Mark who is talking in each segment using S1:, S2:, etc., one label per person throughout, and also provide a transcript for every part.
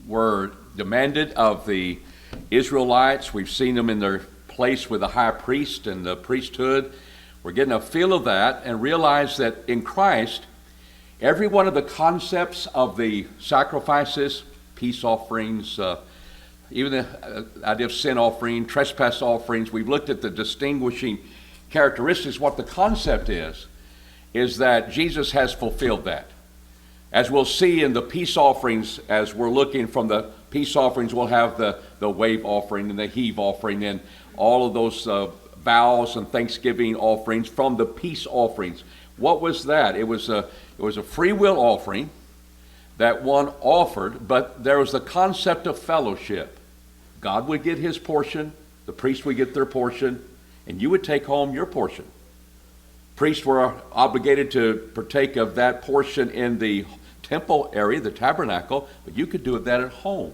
S1: were demanded of the Israelites. We've seen them in their place with the high priest and the priesthood. We're getting a feel of that and realize that in Christ, every one of the concepts of the sacrifices, peace offerings, even the idea of sin offering, trespass offerings, we've looked at the distinguishing characteristics. What the concept is that Jesus has fulfilled that. As we'll see in the peace offerings, as we're looking from the peace offerings, we'll have the wave offering and the heave offering and all of those vows and thanksgiving offerings from the peace offerings. What was that? It was a free will offering that one offered, but there was the concept of fellowship. God would get his portion, the priest would get their portion, and you would take home your portion. Priests were obligated to partake of that portion in the temple area, the tabernacle, but you could do that at home.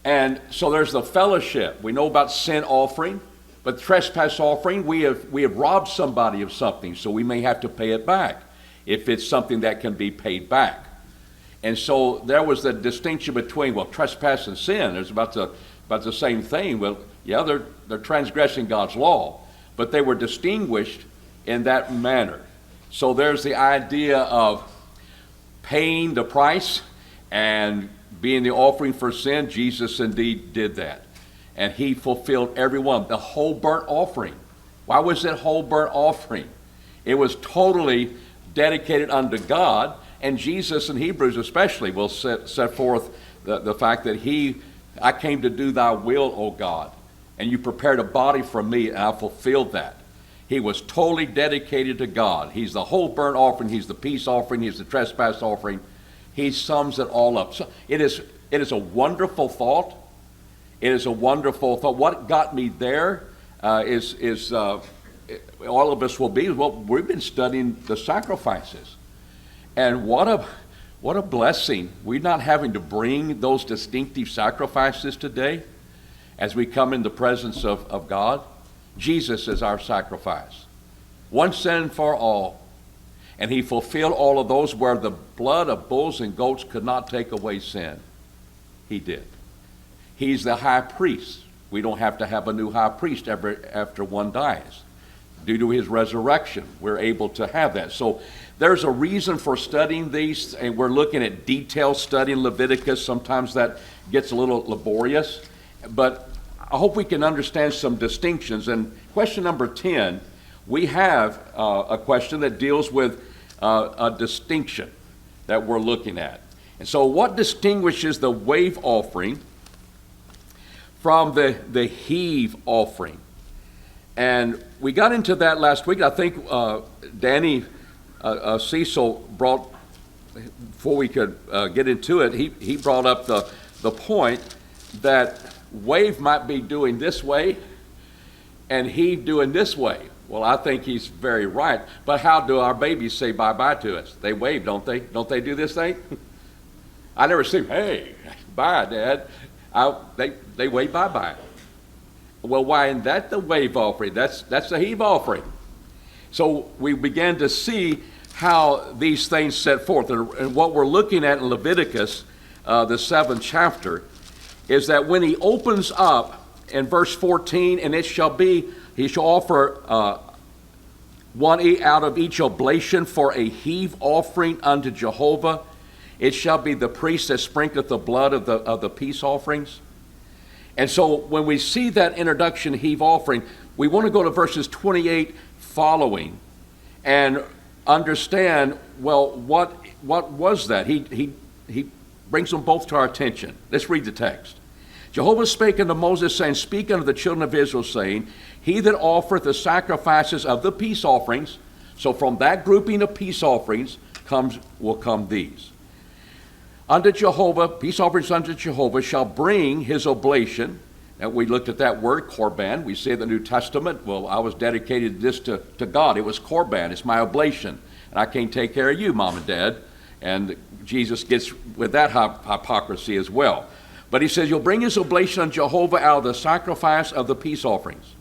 S1: And so there's the fellowship. We know about sin offering, but trespass offering, we have robbed somebody of something, so we may have to pay it back if it's something that can be paid back. And so there was the distinction between, well, trespass and sin. There's about the same thing. Well, yeah, they're transgressing God's law, but they were distinguished in that manner. So there's the idea of paying the price and being the offering for sin. Jesus indeed did that. And he fulfilled every one. The whole burnt offering. Why was it whole burnt offering? It was totally dedicated unto God. And Jesus in Hebrews especially will set forth the fact that I came to do thy will, O God. And you prepared a body for me, and I fulfilled that. He was totally dedicated to God. He's the whole burnt offering. He's the peace offering. He's the trespass offering. He sums it all up. So it is a wonderful thought. It is a wonderful thought. What got me there is all of us will be, well, we've been studying the sacrifices. And what a blessing. We're not having to bring those distinctive sacrifices today as we come in the presence of God. Jesus is our sacrifice. Once and for all. And he fulfilled all of those where the blood of bulls and goats could not take away sin. He did. He's the high priest. We don't have to have a new high priest after one dies. Due to his resurrection, we're able to have that. So there's a reason for studying these, and we're looking at detailed study in Leviticus. Sometimes that gets a little laborious, but I hope we can understand some distinctions. And question number 10, we have a question that deals with a distinction that we're looking at. And so what distinguishes the wave offering from the heave offering? And we got into that last week. I think Danny Cecil brought, before we could get into it, he brought up the point that wave might be doing this way and heave doing this way. Well, I think he's very right. But how do our babies say bye-bye to us? They wave, don't they? Don't they do this thing? I never see, hey, bye, Dad. They wave bye-bye. Well, why isn't that the wave offering? That's the heave offering. So we began to see how these things set forth. And what we're looking at in Leviticus, the 7th chapter, is that when he opens up in verse 14, and it shall be, he shall offer 1 out of each oblation for a heave offering unto Jehovah. It shall be the priest that sprinkleth the blood of the peace offerings. And so when we see that introduction heave offering, we want to go to verses 28 following and understand, well, what was that? He brings them both to our attention. Let's read the text. Jehovah spake unto Moses, saying, Speak unto the children of Israel, saying, He that offereth the sacrifices of the peace offerings, so from that grouping of peace offerings will come these. Unto Jehovah, peace offerings unto Jehovah, shall bring his oblation. And we looked at that word, korban. We see in the New Testament, well, I was dedicated this to God. It was korban. It's my oblation. And I can't take care of you, Mom and Dad. And Jesus gets with that hypocrisy as well. But he says, you'll bring his oblation unto Jehovah out of the sacrifice of the peace offerings.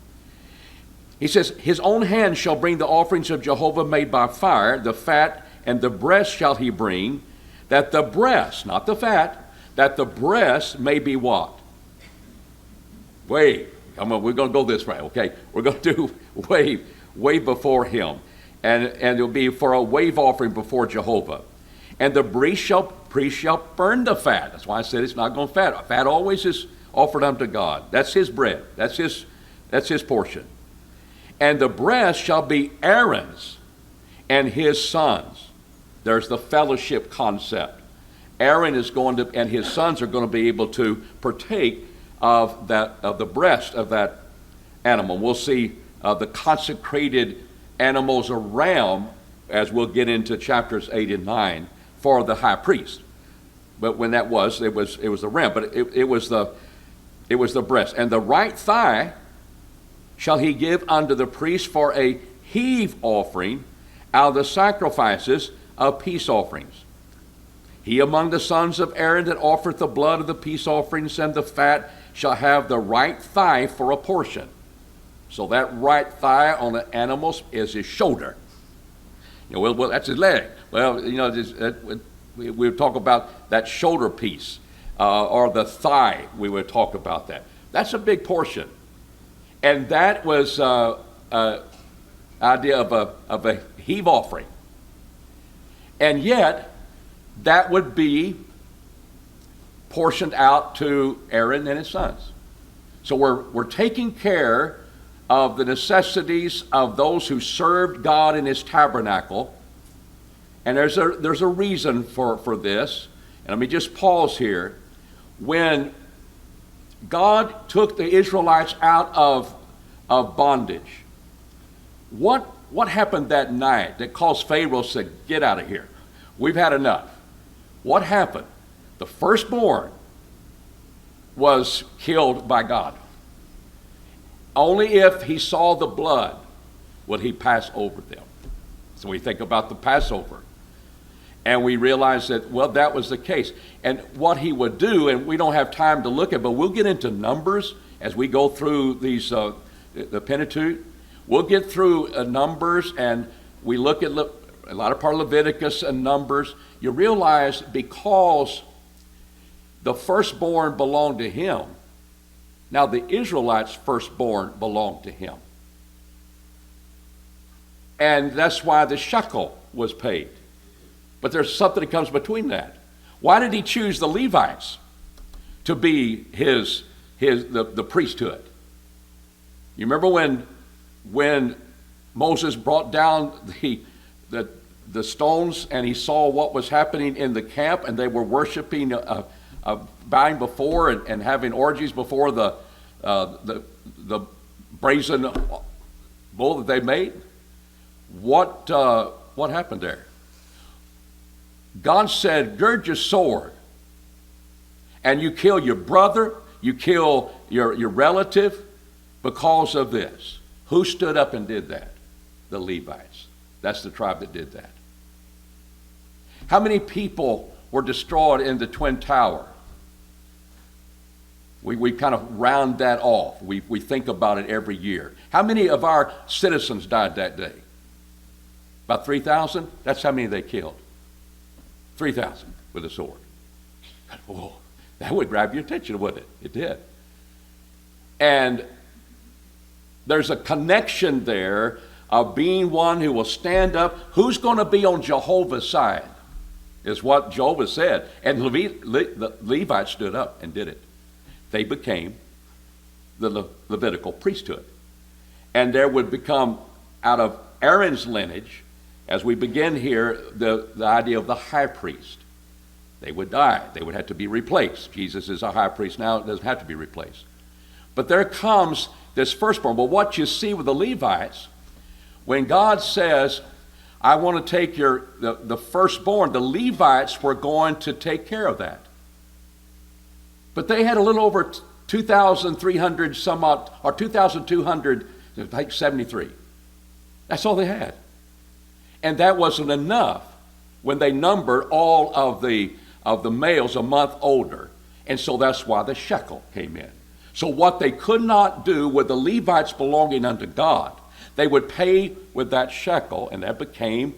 S1: He says, his own hand shall bring the offerings of Jehovah made by fire, the fat and the breast shall he bring, that the breast, not the fat, that the breast may be what? Wave. Come on, we're going to go this way, okay? We're going to do wave before him. And it'll be for a wave offering before Jehovah. And the priest shall burn the fat. That's why I said it's not going to fat. Fat always is offered unto God. That's his bread. That's his portion. And the breast shall be Aaron's and his sons. There's the fellowship concept. Aaron is going to, and his sons are going to be able to partake of the breast of that animal. We'll see the consecrated animals around, as we'll get into chapters 8 and 9, for the high priest. But when that was, it was the ram, but it was the breast. And the right thigh shall he give unto the priest for a heave offering out of the sacrifices of peace offerings. He among the sons of Aaron that offereth the blood of the peace offerings and the fat shall have the right thigh for a portion. So that right thigh on the animals is his shoulder. You know, well, that's his leg. Well, you know, we would talk about that shoulder piece or the thigh. We would talk about that. That's a big portion, and that was idea of a heave offering. And yet, that would be portioned out to Aaron and his sons. So we're taking care of the necessities of those who served God in his tabernacle. And there's a reason for this. And let me just pause here. When God took the Israelites out of bondage, what happened that night that caused Pharaoh to say, get out of here? We've had enough. What happened? The firstborn was killed by God. Only if he saw the blood would he pass over them. So we think about the Passover. And we realize that, well, that was the case. And what he would do, and we don't have time to look at, but we'll get into Numbers as we go through these, the Pentateuch. We'll get through Numbers, and we look at a lot of part of Leviticus and Numbers. You realize because the firstborn belonged to him, now the Israelites' firstborn belonged to him. And that's why the shekel was paid. But there's something that comes between that. Why did he choose the Levites to be the priesthood? You remember when Moses brought down the stones and he saw what was happening in the camp, and they were worshiping, bowing before and having orgies before the brazen bull that they made? What happened there? God said, gird your sword, and you kill your brother, you kill your relative because of this. Who stood up and did that? The Levites. That's the tribe that did that. How many people were destroyed in the Twin Tower? We kind of round that off. We think about it every year. How many of our citizens died that day? About 3,000? That's how many they killed. 3,000 with a sword. Whoa, that would grab your attention, wouldn't it? It did. And there's a connection there of being one who will stand up. Who's going to be on Jehovah's side is what Jehovah said. And the Levites stood up and did it. They became the Levitical priesthood. And there would become, out of Aaron's lineage, as we begin here, the idea of the high priest. They would die. They would have to be replaced. Jesus is a high priest now. It doesn't have to be replaced. But there comes this firstborn. Well, what you see with the Levites, when God says, I want to take the firstborn, the Levites were going to take care of that. But they had a little over 2,300 some odd, or 2,200, I think 73. That's all they had. And that wasn't enough when they numbered all of the males a month older. And so that's why the shekel came in. So what they could not do with the Levites belonging unto God, they would pay with that shekel, and that became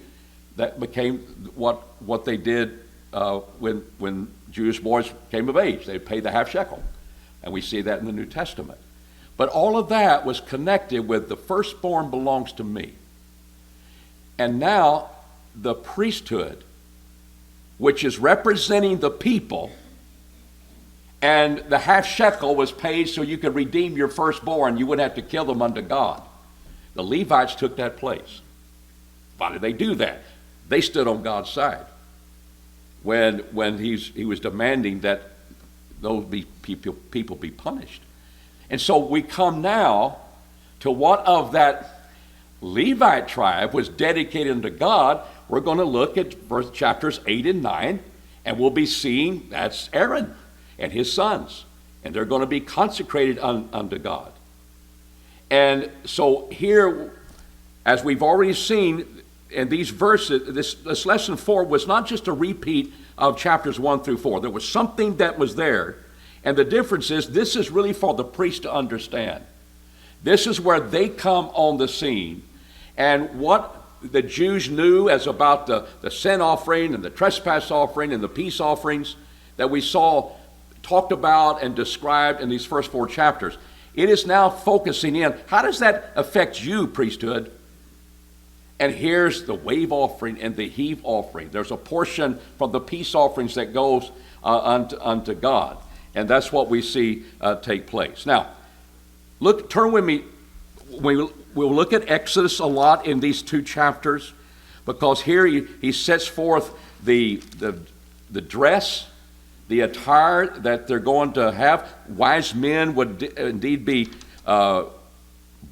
S1: what they did when Jewish boys came of age, they'd pay the half shekel. And we see that in the New Testament. But all of that was connected with the firstborn belongs to me. And now the priesthood, which is representing the people, and the half shekel was paid so you could redeem your firstborn. You wouldn't have to kill them unto God. The Levites took that place. Why did they do that? They stood on God's side when he was demanding that those people be punished. And so we come now to what of that Levite tribe was dedicated unto God. We're going to look at chapters 8 and 9, and we'll be seeing that's Aaron and his sons, and they're going to be consecrated unto God. And so here, as we've already seen in these verses, this lesson 4 was not just a repeat of chapters 1 through 4. There was something that was there, and the difference is this is really for the priest to understand. This is where they come on the scene, and what the Jews knew as about the sin offering and the trespass offering and the peace offerings that we saw talked about and described in these first 4 chapters. It is now focusing in. How does that affect you, priesthood? And here's the wave offering and the heave offering. There's a portion from the peace offerings that goes unto God. And that's what we see take place. Now, turn with me. We'll look at Exodus a lot in these 2 chapters, because here he sets forth the dress, the attire that they're going to have. Wise men would indeed be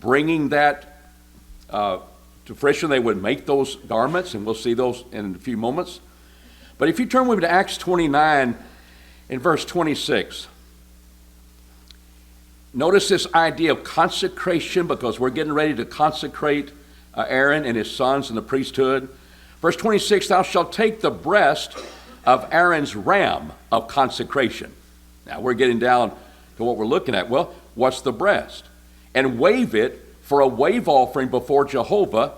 S1: bringing that to fruition. They would make those garments, and we'll see those in a few moments. But if you turn with me to Acts 29 in verse 26, notice this idea of consecration, because we're getting ready to consecrate Aaron and his sons in the priesthood. Verse 26, thou shalt take the breast of Aaron's ram of consecration. Now we're getting down to what we're looking at. Well, what's the breast? And wave it for a wave offering before Jehovah,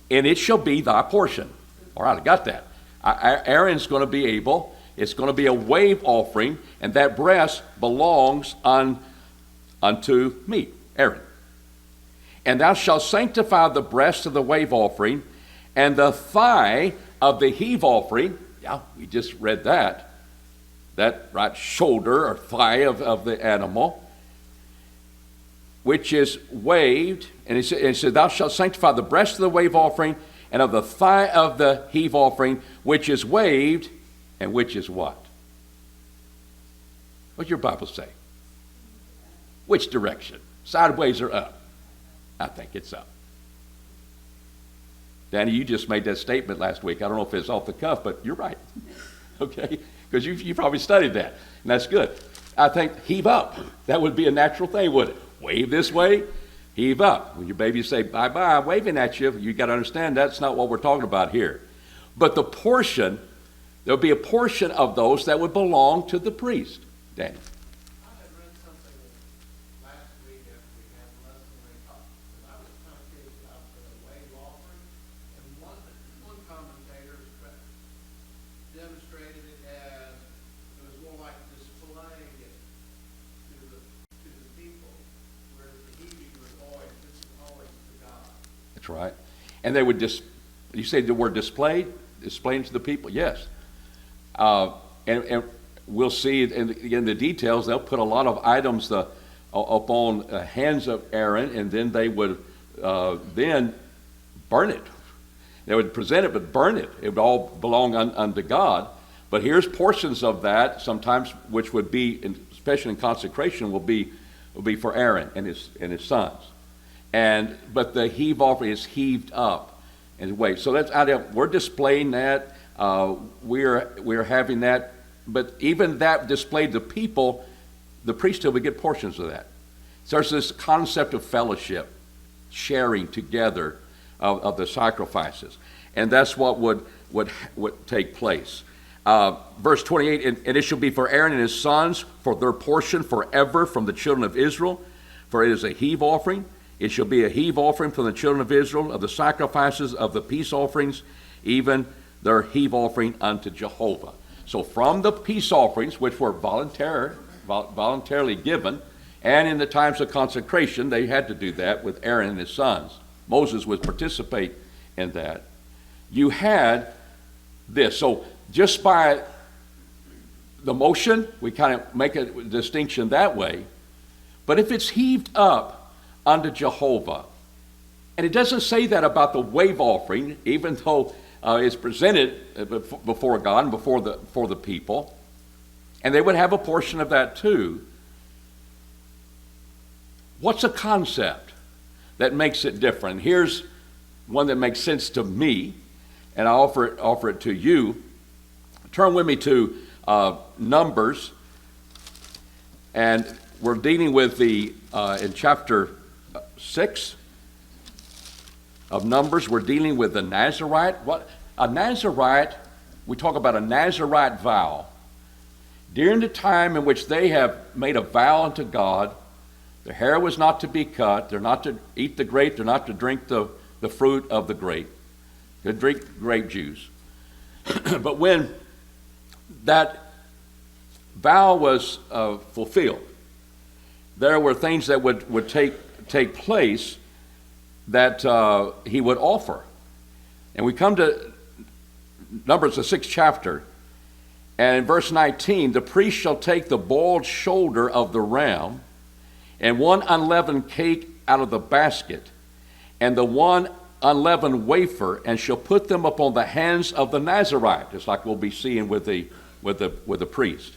S1: and it shall be thy portion. All right, I got that. Aaron's going to be able, it's going to be a wave offering, and that breast belongs unto me, Aaron. And thou shalt sanctify the breast of the wave offering, and the thigh of the heave offering. Yeah, we just read that right shoulder or thigh of the animal, which is waved. And he said, thou shalt sanctify the breast of the wave offering, and of the thigh of the heave offering, which is waved, and which is what? What's your Bible say? Which direction? Sideways or up? I think it's up. Danny, you just made that statement last week. I don't know if it's off the cuff, but you're right. Okay? Because you probably studied that, and that's good. I think heave up. That would be a natural thing, wouldn't it? Wave this way, heave up. When your baby say bye-bye, waving at you, you got to understand that's not what we're talking about here. But the portion, there'll be a portion of those that would belong to the priest. Danny. That's right. And they would you say the word displayed to the people? Yes. And we'll see in the details, they'll put a lot of items up on the hands of Aaron, and then they would then burn it. They would present it, but burn it. It would all belong unto God. But here's portions of that, sometimes which would be, especially in consecration, will be for Aaron and his sons. But the heave offering is heaved up and waved. So that's out. We're displaying that. We're having that. But even that displayed to people, the priesthood would get portions of that. So there's this concept of fellowship, sharing together of the sacrifices, and that's what would take place. Verse 28, and it shall be for Aaron and his sons for their portion forever from the children of Israel, for it is a heave offering. It shall be a heave offering from the children of Israel of the sacrifices of the peace offerings, even their heave offering unto Jehovah. So from the peace offerings, which were voluntarily given, and in the times of consecration, they had to do that with Aaron and his sons. Moses would participate in that. You had this. So just by the motion, we kind of make a distinction that way. But if it's heaved up unto Jehovah, and it doesn't say that about the wave offering, even though it's presented before God and before the people, and they would have a portion of that too. What's a concept that makes it different? Here's one that makes sense to me, and I offer it to you. Turn with me to Numbers, and we're dealing with in chapter 6 of Numbers, we're dealing with the Nazirite. What a Nazirite, we talk about a Nazirite vow. During the time in which they have made a vow unto God, their hair was not to be cut, they're not to eat the grape, they're not to drink the fruit of the grape. They drink grape juice. But when that vow was fulfilled, there were things that would take place that he would offer. And we come to Numbers, the 6th chapter, and in verse 19, the priest shall take the boiled shoulder of the ram and one unleavened cake out of the basket, and the one unleavened wafer, and shall put them upon the hands of the Nazirite, just like we'll be seeing with the priest.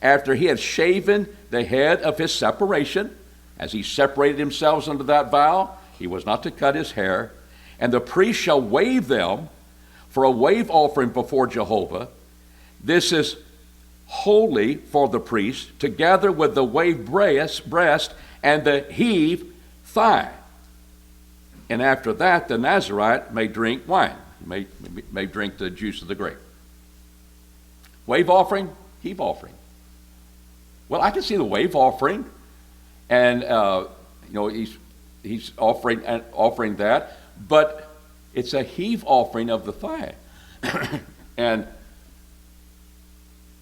S1: After he had shaven the head of his separation, as he separated himself under that vow, he was not to cut his hair, and the priest shall wave them for a wave offering before Jehovah. This is holy for the priest, together with the wave breast and the heave thigh. And after that, the Nazirite may drink wine, may drink the juice of the grape. Wave offering, heave offering. Well, I can see the wave offering, and he's offering that, but it's a heave offering of the thigh. And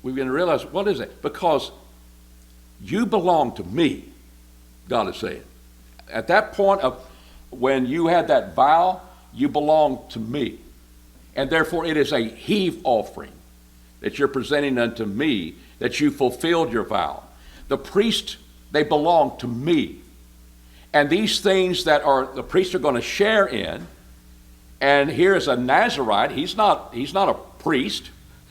S1: we're going to realize, what is it? Because you belong to me, God is saying. At that point of when you had that vow, you belong to me. And therefore it is a heave offering that you're presenting unto me, that you fulfilled your vow. The priest, they belong to me. And these things that the priests are going to share in, and here is a Nazirite. He's not a priest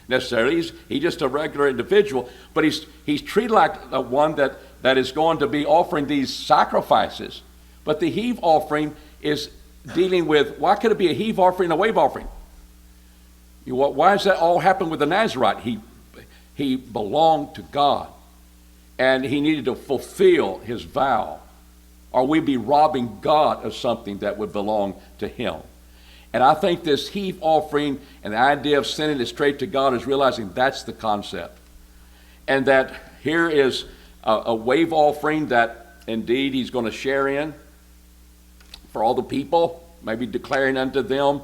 S1: necessarily. He's just a regular individual, but he's treated like one that is going to be offering these sacrifices. But the heave offering is dealing with, why could it be a heave offering and a wave offering? Why does that all happen with the Nazirite? He belonged to God, and he needed to fulfill his vow, or we'd be robbing God of something that would belong to him. And I think this heave offering and the idea of sending it straight to God is realizing that's the concept. And that here is a wave offering that indeed he's going to share in for all the people, maybe declaring unto them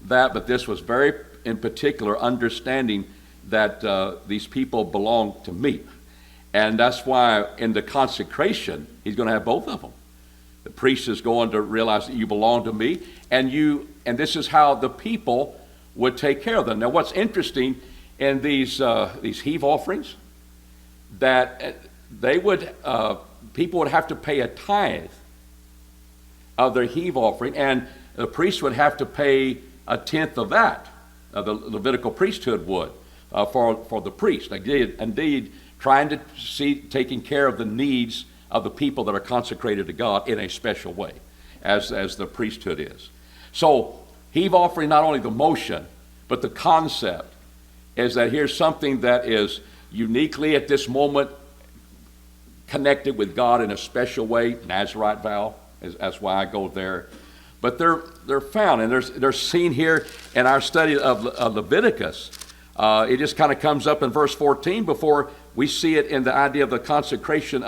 S1: that, but this was very in particular understanding that these people belong to me. And that's why in the consecration, he's going to have both of them. The priest is going to realize that you belong to me, and this is how the people would take care of them. Now, what's interesting in these heave offerings, that people would have to pay a tithe of their heave offering, and the priest would have to pay a tenth of that. The Levitical priesthood would for the priest. Indeed, trying to taking care of the needs of the people that are consecrated to God in a special way, as the priesthood is. So, heave offering, not only the motion, but the concept is that here's something that is uniquely at this moment connected with God in a special way. Nazirite vow, that's why I go there. But they're found, and they're seen here in our study of Leviticus. It just kind of comes up in verse 14 before we see it in the idea of the consecration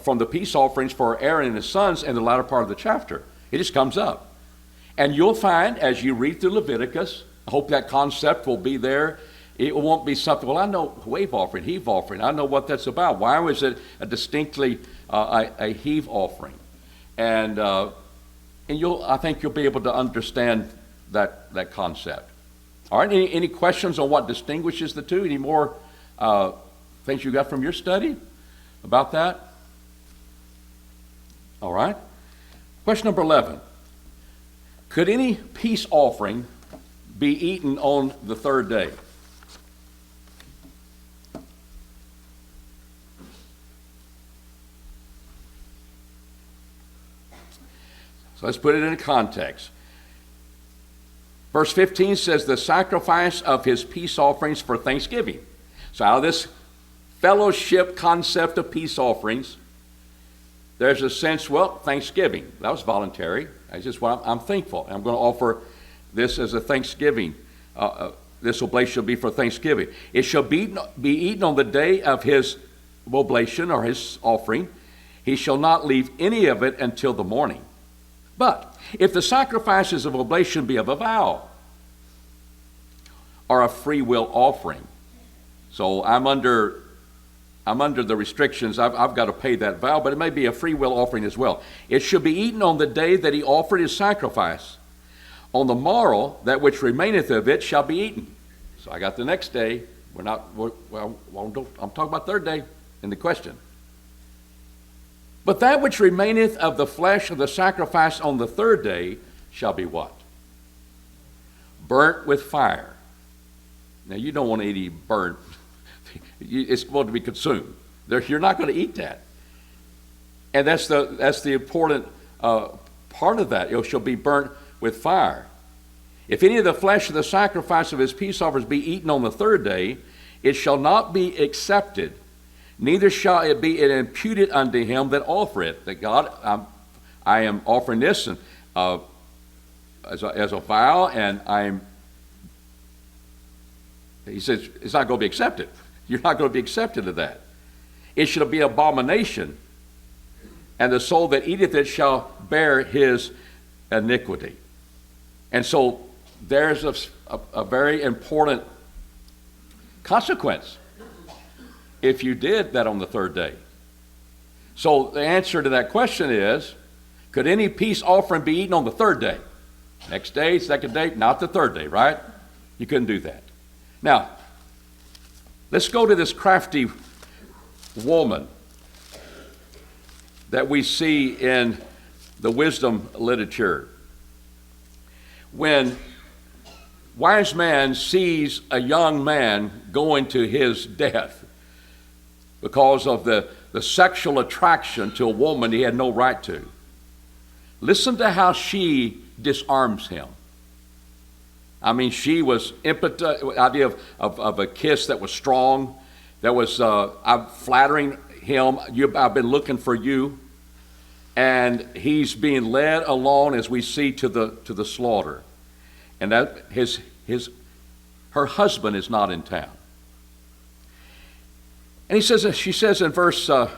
S1: from the peace offerings for Aaron and his sons in the latter part of the chapter. It just comes up. And you'll find as you read through Leviticus, I hope that concept will be there It won't be something, well, I know wave offering, heave offering. I know what that's about. Why was it a distinctly a heave offering? And I think you'll be able to understand that concept. All right, any questions on what distinguishes the two? Any more things you got from your study about that? All right. Question number 11. Could any peace offering be eaten on the third day? So let's put it in context. Verse 15 says, the sacrifice of his peace offerings for thanksgiving. So out of this fellowship concept of peace offerings, there's a sense, well, thanksgiving. That was voluntary. That's just what I'm thankful. I'm going to offer this as a thanksgiving. This oblation shall be for thanksgiving. It shall be eaten on the day of his oblation or his offering. He shall not leave any of it until the morning. But if the sacrifices of oblation be of a vow or a free will offering, so I'm under the restrictions, I've got to pay that vow, but it may be a free will offering as well. It should be eaten on the day that he offered his sacrifice. On the morrow, that which remaineth of it shall be eaten. So I got the next day. I'm talking about third day in the question. But that which remaineth of the flesh of the sacrifice on the third day shall be what? Burnt with fire. Now you don't want to eat any burnt. It's going to be consumed. You're not going to eat that. And that's the important part of that. It shall be burnt with fire. If any of the flesh of the sacrifice of his peace offerings be eaten on the third day, it shall not be accepted, neither shall it be imputed unto him that offereth. That God, I am offering this and, as a vow, and he says it's not going to be accepted. You're not going to be accepted of that. It shall be abomination, and the soul that eateth it shall bear his iniquity. And so there's a very important consequence if you did that on the third day. So the answer to that question is, could any peace offering be eaten on the third day? Next day, second day, not the third day, right? You couldn't do that. Now, let's go to this crafty woman that we see in the wisdom literature. When wise man sees a young man going to his death because of the sexual attraction to a woman he had no right to, listen to how she disarms him. I mean, she was impotent, the idea of a kiss that was strong, that was, I'm flattering him, I've been looking for you, and he's being led along, as we see, to the slaughter. And that her husband is not in town. And she says in verse, I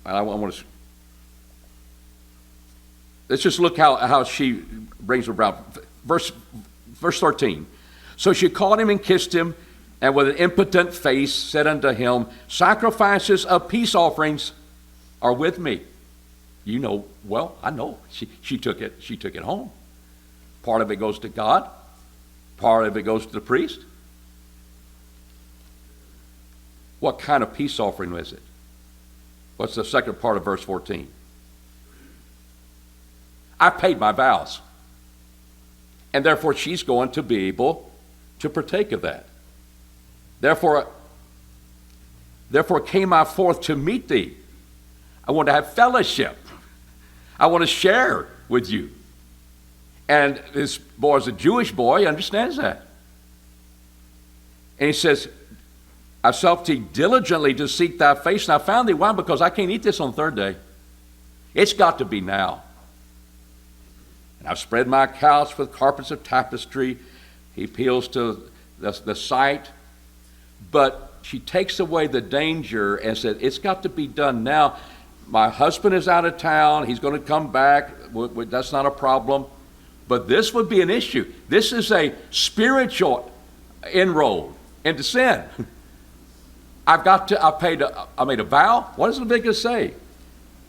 S1: want to, let's just look how she brings him around. Verse 13. So she caught him and kissed him, and with an impotent face said unto him, sacrifices of peace offerings are with me. You know, well, I know. She took it home. Part of it goes to God. Part of it goes to the priest. What kind of peace offering was it? What's the second part of verse 14? I paid my vows. And therefore she's going to be able to partake of that. Therefore came I forth to meet thee. I want to have fellowship. I want to share with you. And this boy is a Jewish boy, he understands that. And he says, I sought thee diligently to seek thy face, and I found thee. Why? Because I can't eat this on the third day. It's got to be now. And I've spread my couch with carpets of tapestry. He appeals to the sight. But she takes away the danger and said, it's got to be done now. My husband is out of town. He's going to come back. That's not a problem. But this would be an issue. This is a spiritual inroad into sin. I made a vow. What does Leviticus say?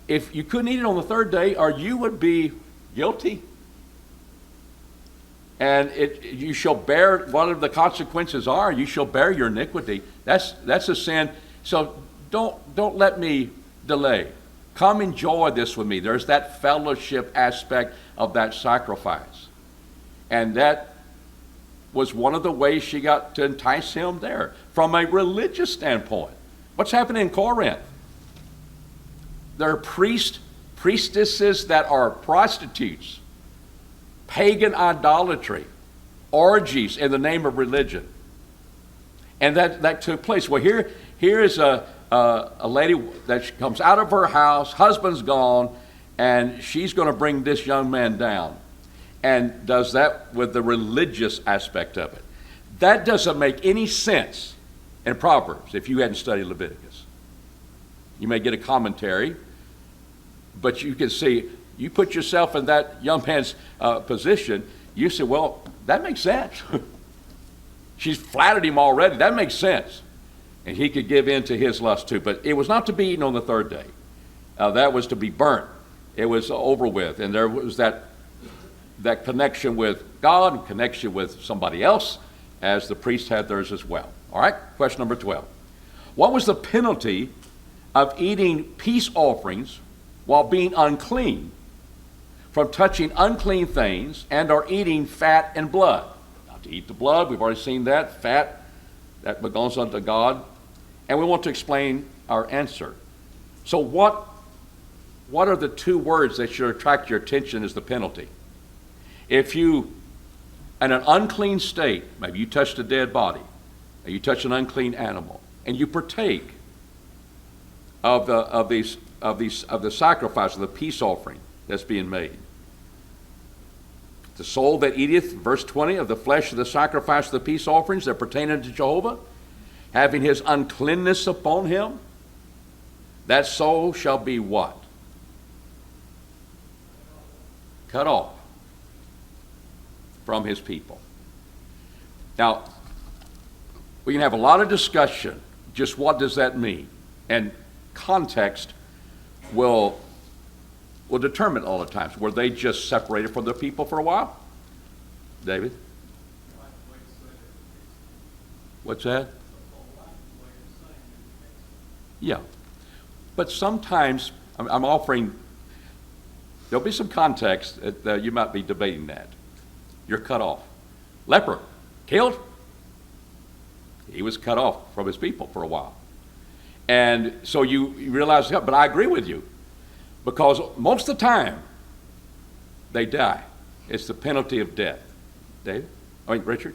S1: If you couldn't eat it on the third day, or you would be guilty. And you shall bear, whatever the consequences are, you shall bear your iniquity. That's a sin. So don't let me delay. Come enjoy this with me. There's that fellowship aspect of that sacrifice. And that was one of the ways she got to entice him there. From a religious standpoint, what's happening in Corinth? There are priestesses that are prostitutes, pagan idolatry, orgies in the name of religion. And that took place. Well, here is a lady that comes out of her house, husband's gone, and she's going to bring this young man down, and does that with the religious aspect of it. That doesn't make any sense in Proverbs if you hadn't studied Leviticus. You may get a commentary, but you can see, you put yourself in that young man's position, you say, well, that makes sense. She's flattered him already. That makes sense. And he could give in to his lust too. But it was not to be eaten on the third day. That was to be burnt. It was over with. And there was that connection with God and connection with somebody else, as the priest had theirs as well. All right, question number 12. What was the penalty of eating peace offerings while being unclean, from touching unclean things and or eating fat and blood? Not to eat the blood, we've already seen that. Fat, that belongs unto God. And we want to explain our answer. So what are the two words that should attract your attention as the penalty? If you, in an unclean state, maybe you touched a dead body, or you touch an unclean animal, and you partake of the sacrifice, of the peace offering that's being made. The soul that eateth, verse 20, of the flesh of the sacrifice of the peace offerings that pertain unto Jehovah, having his uncleanness upon him, that soul shall be what? Cut off from his people. Now, we can have a lot of discussion, just what does that mean? And context will determine all the times. Were they just separated from their people for a while? David? What's that? Yeah. But sometimes, I'm offering, there'll be some context that you might be debating that. You're cut off. Leper, killed? He was cut off from his people for a while. And so you realize, but I agree with you, because most of the time they die. It's the penalty of death. David? Richard?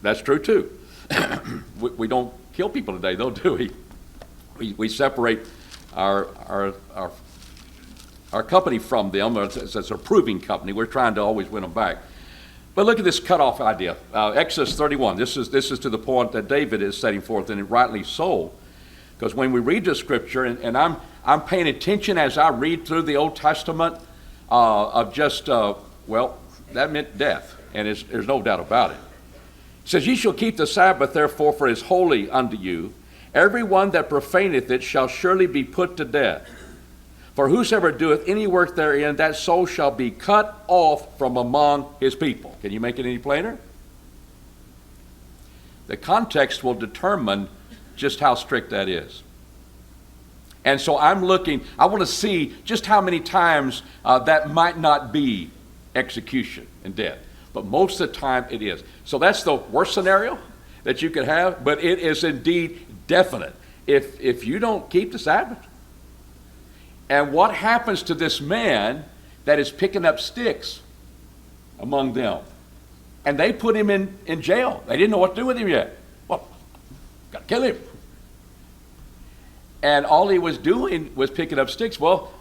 S1: That's true too. We don't kill people today, though, do we? We separate our company from them. It's a proving company. We're trying to always win them back. But look at this cutoff idea. Exodus 31. This is to the point that David is setting forth, and rightly so, because when we read the scripture, and I'm paying attention as I read through the Old Testament of just that meant death, and there's no doubt about it. It says, "Ye shall keep the Sabbath, therefore, for it is holy unto you. Every one that profaneth it shall surely be put to death. For whosoever doeth any work therein, that soul shall be cut off from among his people." Can you make it any plainer? The context will determine just how strict that is. And so I want to see just how many times that might not be execution and death. But most of the time it is. So that's the worst scenario that you could have, but it is indeed definite. If you don't keep the Sabbath. And what happens to this man that is picking up sticks among them? And they put him in jail. They didn't know what to do with him yet. Well, got to kill him. And all he was doing was picking up sticks. Well,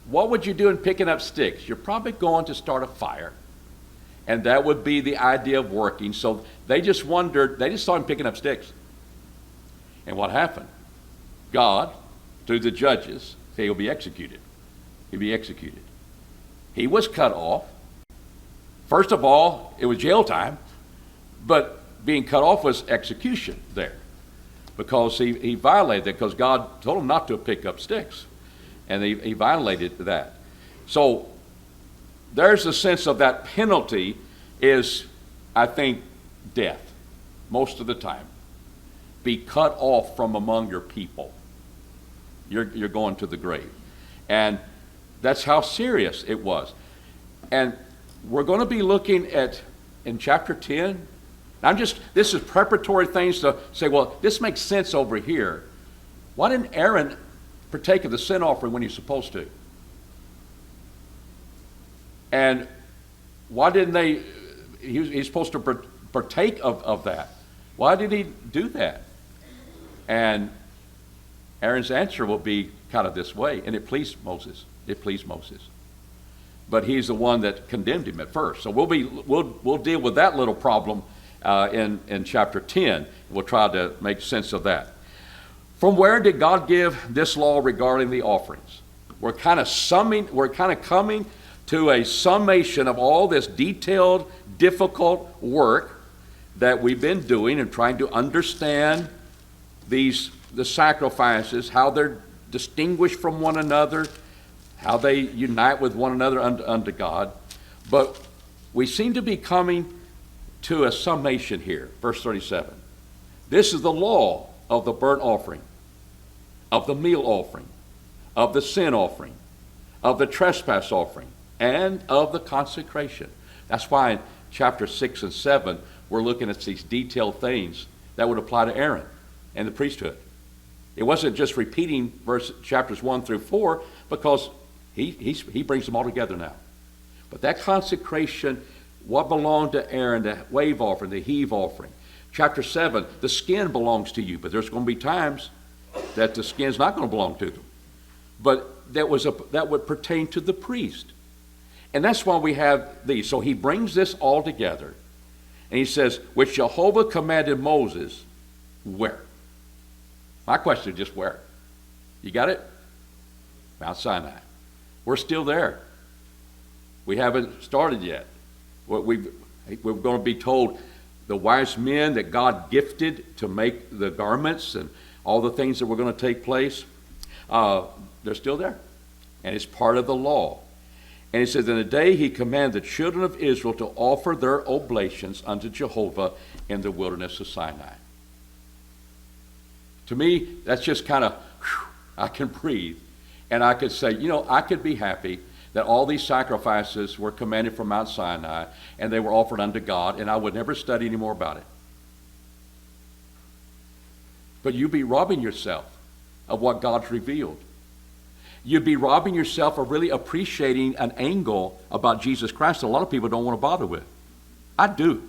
S1: what would you do in picking up sticks? You're probably going to start a fire. And that would be the idea of working. So they just saw him picking up sticks. And what happened? God, through the judges, he'll be executed. He'll be executed. He was cut off. First of all, it was jail time, but being cut off was execution there, because he violated that, because God told him not to pick up sticks, and he violated that. So there's a sense of that penalty is, I think, death most of the time. Be cut off from among your people. You're going to the grave. And that's how serious it was. And we're going to be looking at, in chapter 10, this is preparatory things to say, well, this makes sense over here. Why didn't Aaron partake of the sin offering when he's supposed to? And why didn't he's supposed to partake of that. Why did he do that? And Aaron's answer will be kind of this way, and it pleased Moses. It pleased Moses. But he's the one that condemned him at first. So we'll deal with that little problem in chapter 10. We'll try to make sense of that. From where did God give this law regarding the offerings? We're kind of coming to a summation of all this detailed, difficult work that we've been doing and trying to understand the sacrifices, how they're distinguished from one another, how they unite with one another unto God. But we seem to be coming to a summation here. Verse 37. This is the law of the burnt offering, of the meal offering, of the sin offering, of the trespass offering, and of the consecration. That's why in chapter 6 and 7, we're looking at these detailed things that would apply to Aaron and the priesthood. It wasn't just repeating chapters 1 through 4, because he brings them all together now. But that consecration, what belonged to Aaron, the wave offering, the heave offering. Chapter 7, the skin belongs to you, but there's going to be times that the skin's not going to belong to them. But that would pertain to the priest. And that's why we have these. So he brings this all together. And he says, which Jehovah commanded Moses, where? My question is just where? You got it? Mount Sinai. We're still there. We haven't started yet. We're going to be told the wise men that God gifted to make the garments and all the things that were going to take place, they're still there. And it's part of the law. And he says, in the day he commanded the children of Israel to offer their oblations unto Jehovah in the wilderness of Sinai. To me, that's just kind of, I can breathe. And I could say, I could be happy that all these sacrifices were commanded from Mount Sinai and they were offered unto God, and I would never study any more about it. But you'd be robbing yourself of what God's revealed. You'd be robbing yourself of really appreciating an angle about Jesus Christ that a lot of people don't want to bother with. I do.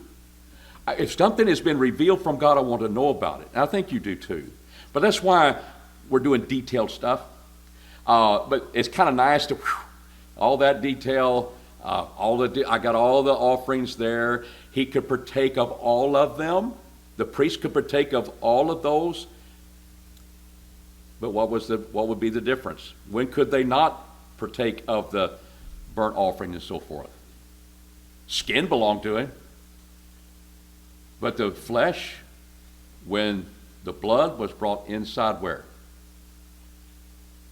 S1: If something has been revealed from God, I want to know about it. And I think you do too. But that's why we're doing detailed stuff. But it's kind of nice to, all that detail, I got all the offerings there. He could partake of all of them. The priest could partake of all of those. But what would be the difference? When could they not partake of the burnt offering and so forth? Skin belonged to him. But the flesh, when the blood was brought inside where?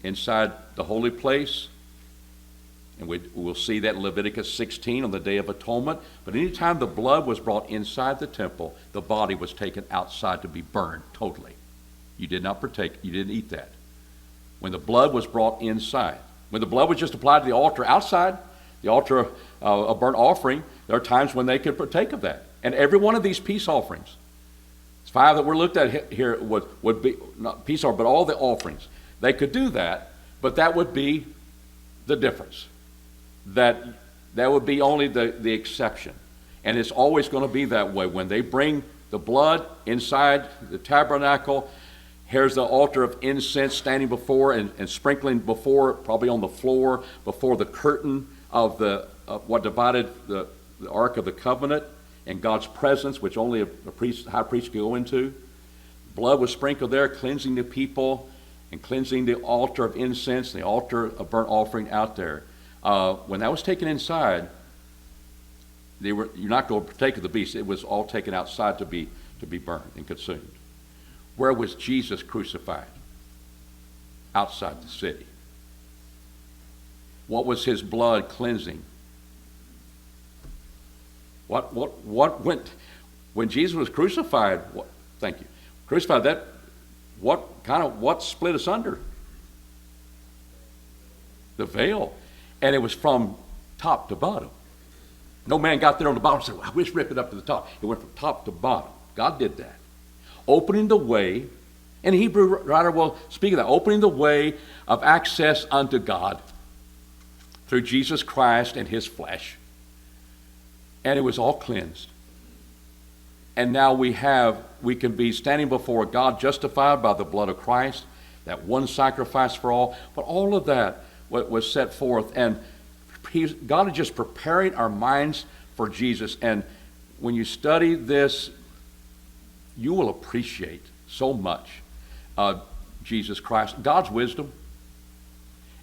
S1: Inside the holy place. And we'll see that in Leviticus 16 on the Day of Atonement. But anytime the blood was brought inside the temple, the body was taken outside to be burned totally. You did not partake, you didn't eat that. When the blood was brought inside. When the blood was just applied to the altar outside, the altar of burnt offering, there are times when they could partake of that. And every one of these peace offerings, it's 5 that we're looked at here, would be, not peace offering, but all the offerings. They could do that, but that would be the difference. That would be only the exception. And it's always going to be that way. When they bring the blood inside the tabernacle, here's the altar of incense standing before and sprinkling before, probably on the floor, before the curtain of what divided the Ark of the Covenant and God's presence, which only a high priest could go into. Blood was sprinkled there, cleansing the people. and cleansing the altar of incense, the altar of burnt offering out there. When that was taken inside, you're not going to partake of the beast. It was all taken outside to be burned and consumed. Where was Jesus crucified? Outside the city. What was his blood cleansing? What went when Jesus was crucified? Thank you. Crucified. What split asunder? The veil, and it was from top to bottom. No man got there on the bottom and said, well, let's rip it up to the top. It went from top to bottom. God did that, opening the way. And the Hebrew writer will speak of that, opening the way of access unto God through Jesus Christ and his flesh. And it was all cleansed. And now we can be standing before God justified by the blood of Christ, that one sacrifice for all. But all of that was set forth. And God is just preparing our minds for Jesus. And when you study this, you will appreciate so much Jesus Christ, God's wisdom.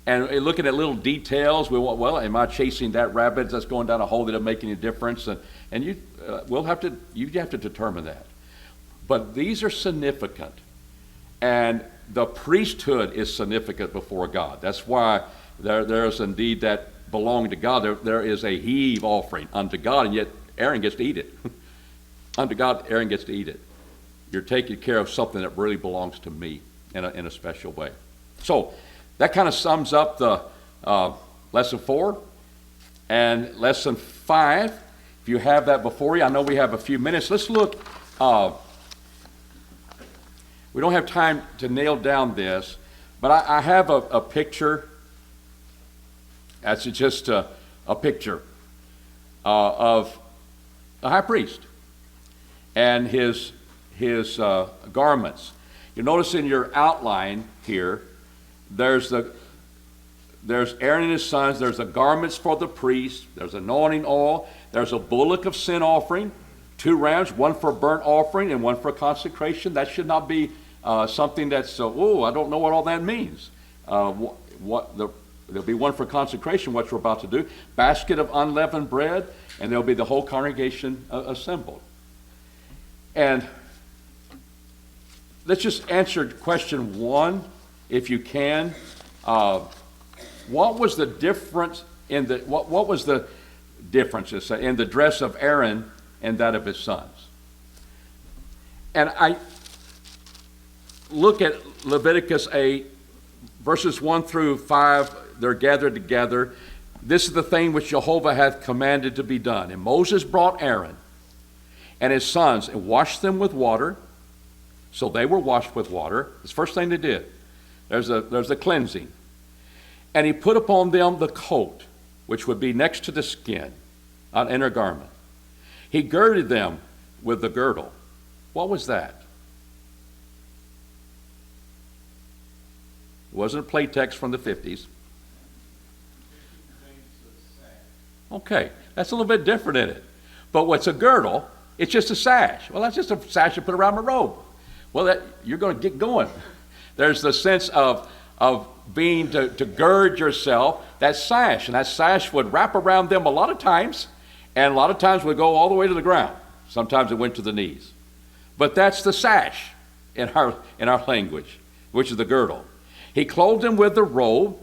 S1: And looking at little details, we want, well, am I chasing that rabbit that's going down a hole that doesn't make any difference? And you have to determine that. But these are significant, and the priesthood is significant before God. That's why there's indeed that belonging to God. There is a heave offering unto God, and yet Aaron gets to eat it. Unto God, Aaron gets to eat it. You're taking care of something that really belongs to me in a special way. So that kind of sums up the lesson 4 and lesson 5. If you have that before you, I know we have a few minutes. Let's look. We don't have time to nail down this, but I have a picture. That's just a picture of the high priest and his garments. You notice in your outline here, there's Aaron and his sons, there's the garments for the priest, there's anointing oil, there's a bullock of sin offering, 2 rams, one for burnt offering and one for consecration. That should not be something that's, I don't know what all that means. There'll be one for consecration, what we're about to do, basket of unleavened bread, and there'll be the whole congregation assembled. And let's just answer question 1, if you can. What was the difference in what was the differences in the dress of Aaron and that of his sons? And I look at Leviticus 8, verses 1 through 5. They're gathered together. This is the thing which Jehovah hath commanded to be done. And Moses brought Aaron and his sons and washed them with water. So they were washed with water. It's the first thing they did. There's a cleansing. And he put upon them the coat, which would be next to the skin, an inner garment. He girded them with the girdle. What was that? It wasn't a play text from the 50s. Okay, that's a little bit different in it. But what's a girdle? It's just a sash. Well, that's just a sash you put around my robe. Well, you're going to get going. There's the sense of being to gird yourself, that sash. And that sash would wrap around them a lot of times, and a lot of times would go all the way to the ground. Sometimes it went to the knees. But that's the sash in our language, which is the girdle. He clothed him with the robe,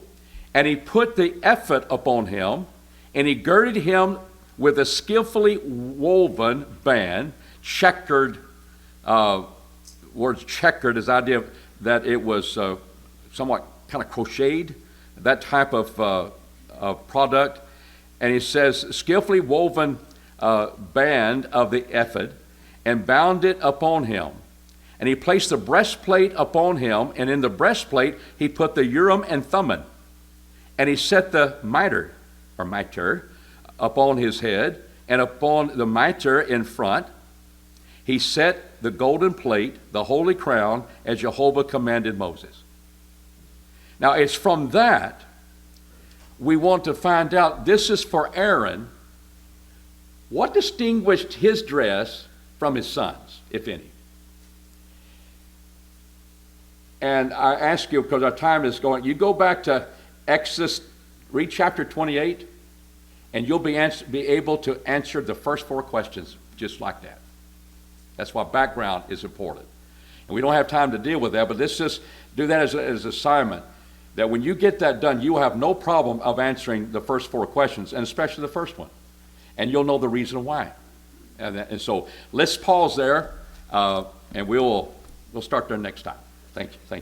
S1: and he put the ephod upon him, and he girded him with a skillfully woven band, checkered. Word checkered is the idea that it was somewhat kind of crocheted, that type of product. And he says, skillfully woven band of the ephod, and bound it upon him. And he placed the breastplate upon him, and in the breastplate he put the Urim and Thummim. And he set the mitre upon his head, and upon the mitre in front he set the golden plate, the holy crown, as Jehovah commanded Moses. Now it's from that we want to find out, this is for Aaron. What distinguished his dress from his sons, if any? And I ask you, because our time is going, you go back to Exodus, read chapter 28, and you'll be able to answer the first 4 questions just like that. That's why background is important. And we don't have time to deal with that, but let's just do that as an assignment, that when you get that done, you will have no problem of answering the first 4 questions, and especially the first one. And you'll know the reason why. And so let's pause there, and we'll start there next time. Thank you.